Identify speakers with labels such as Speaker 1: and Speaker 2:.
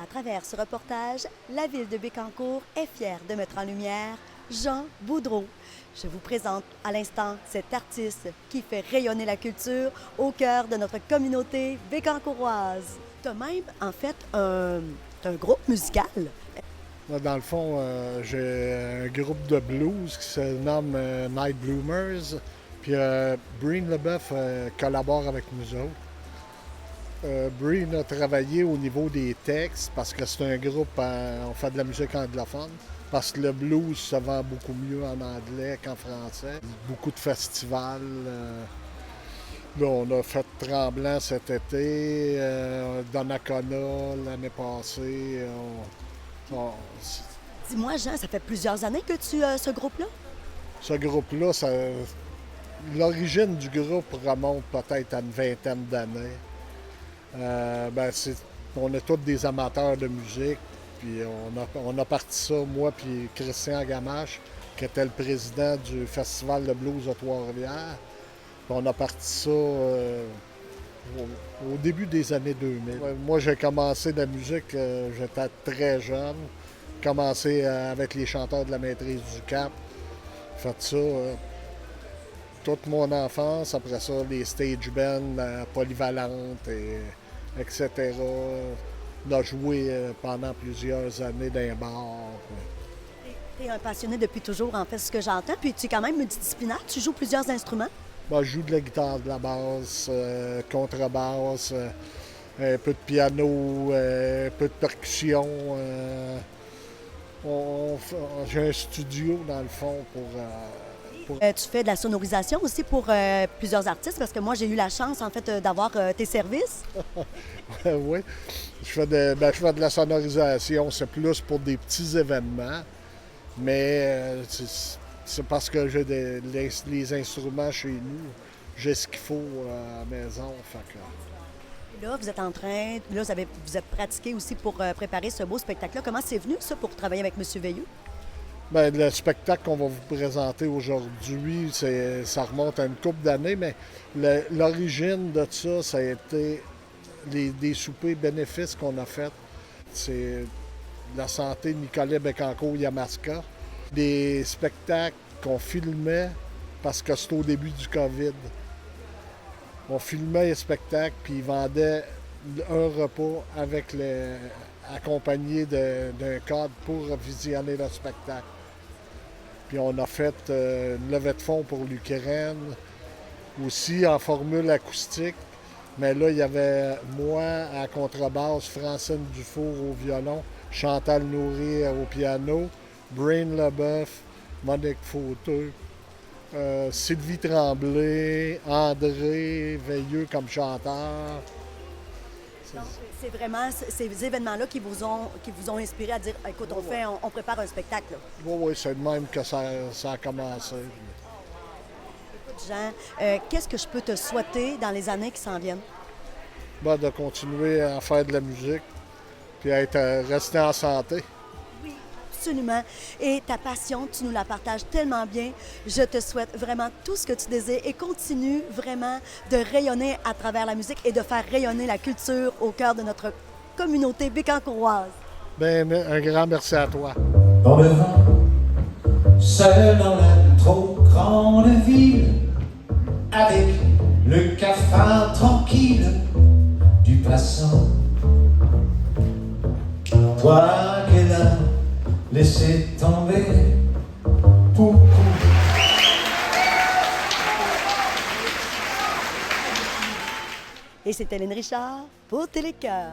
Speaker 1: À travers ce reportage, la ville de Bécancour est fière de mettre en lumière Jean Boudreau. Je vous présente à l'instant cet artiste qui fait rayonner la culture au cœur de notre communauté bécancouroise. Tu as même, en fait, un groupe musical.
Speaker 2: Moi, dans le fond, j'ai un groupe de blues qui se nomme Night Bloomers. Puis Breen Leboeuf collabore avec nous autres. Breen a travaillé au niveau des textes parce que c'est un groupe, on fait de la musique anglophone. Parce que le blues se vend beaucoup mieux en anglais qu'en français. Beaucoup de festivals. Là, on a fait Tremblant cet été, Donnacona l'année passée.
Speaker 1: Dis-moi, Jean, ça fait plusieurs années que tu as ce groupe-là?
Speaker 2: Ce groupe-là, l'origine du groupe remonte peut-être à une vingtaine d'années. On est tous des amateurs de musique. Puis on a parti ça, moi puis Christian Gamache, qui était le président du Festival de blues de Trois-Rivières. Puis on a parti ça au début des années 2000. Moi, j'ai commencé la musique, j'étais très jeune. J'ai commencé avec les chanteurs de la Maîtrise du Cap. J'ai fait ça toute mon enfance. Après ça, les stage bands polyvalentes, etc. On a joué pendant plusieurs années dans les bars.
Speaker 1: Tu es un passionné depuis toujours, en fait, ce que j'entends. Puis tu es quand même multidisciplinaire. Tu joues plusieurs instruments.
Speaker 2: Je joue de la guitare, de la basse, contrebasse, un peu de piano, un peu de percussion. J'ai un studio, dans le fond, pour...
Speaker 1: Tu fais de la sonorisation aussi pour plusieurs artistes, parce que moi, j'ai eu la chance, en fait, d'avoir tes services.
Speaker 2: Oui. Je fais de la sonorisation. C'est plus pour des petits événements. Mais c'est parce que j'ai les instruments chez nous. J'ai ce qu'il faut à la maison. Fait que...
Speaker 1: Là, vous êtes en train... Là, vous êtes pratiqué aussi pour préparer ce beau spectacle-là. Comment c'est venu, ça, pour travailler avec M. Veilleux?
Speaker 2: Le spectacle qu'on va vous présenter aujourd'hui, ça remonte à une couple d'années, mais l'origine de ça a été des soupers bénéfices qu'on a faits. C'est la santé de Nicolas Bécancour-Yamaska. Des spectacles qu'on filmait parce que c'était au début du COVID. On filmait les spectacles, puis ils vendaient un repas accompagné d'un cadre pour visionner le spectacle. Puis on a fait une levée de fonds pour l'Ukraine, aussi en formule acoustique. Mais là, il y avait moi à la contrebasse, Francine Dufour au violon, Chantal Nourry au piano, Breen Leboeuf, Monique Fauteux, Sylvie Tremblay, André Veilleux comme chanteur.
Speaker 1: Donc, c'est vraiment ces événements-là qui vous ont inspiré à dire, écoute, on prépare un spectacle.
Speaker 2: Oui, c'est de même que ça a commencé.
Speaker 1: Écoute, Jean, qu'est-ce que je peux te souhaiter dans les années qui s'en viennent?
Speaker 2: De continuer à faire de la musique, puis rester en santé.
Speaker 1: Oui, absolument. Et ta passion, tu nous la partages tellement bien. Je te souhaite vraiment tout ce que tu désires et continue vraiment de rayonner à travers la musique et de faire rayonner la culture au cœur de notre communauté bécancouroise.
Speaker 2: Un grand merci à toi.
Speaker 3: Dans le vent, seul dans la trop grande ville, avec le cafard tranquille du passant. Toi qu'elle a laissé tomber pour
Speaker 1: Et c'est Hélène Richard pour Télécœur.